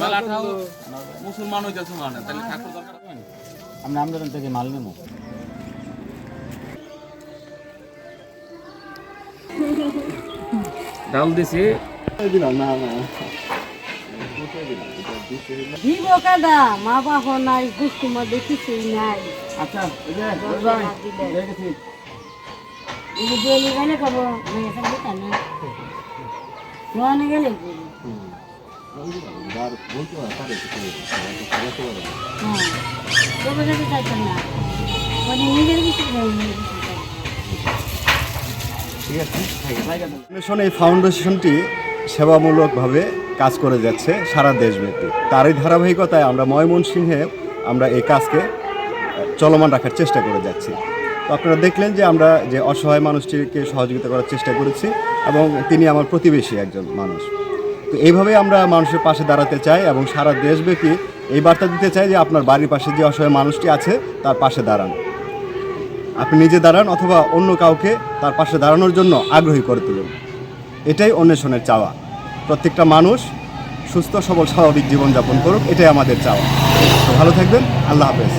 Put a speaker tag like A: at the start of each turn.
A: মেলাটাও মুসলমান হইতেছে মানে তাহলে ঠাকুর দরকার আমরা আমদানি থেকে মাল নেবো ডাল দিছি না
B: দিব কাদা মা বাবা নাই গুষ্টি মধ্যে কিছুই নাই
A: আচ্ছা
B: এই যে গেলে গেলে খাবো মেয়ে সঙ্গে কেন নোয়ানে গেলে হ্যাঁ তবে যেতে চাইছেন না মানে নিজের কিছু
C: এই ফাউন্ডেশনটি সেবামূলকভাবে কাজ করে যাচ্ছে সারা দেশব্যাপী। তারই ধারাবাহিকতায় আমরা ময়মনসিংহে আমরা এই কাজকে চলমান রাখার চেষ্টা করে যাচ্ছি। তো আপনারা দেখলেন যে আমরা যে অসহায় মানুষটিকে সহযোগিতা করার চেষ্টা করেছি এবং তিনি আমার প্রতিবেশী একজন মানুষ। তো এইভাবেই আমরা মানুষের পাশে দাঁড়াতে চাই এবং সারা দেশব্যাপী এই বার্তা দিতে চাই যে আপনার বাড়ির পাশে যে অসহায় মানুষটি আছে তার পাশে দাঁড়ান। আপনি নিজে দাঁড়ান অথবা অন্য কাউকে তার পাশে দাঁড়ানোর জন্য আগ্রহী করে তুলুন। এটাই অন্বেষণের চাওয়া। প্রত্যেকটা মানুষ সুস্থ সবল স্বাভাবিক জীবনযাপন করুক, এটাই আমাদের চাওয়া। ভালো থাকবেন। আল্লাহ হাফেজ।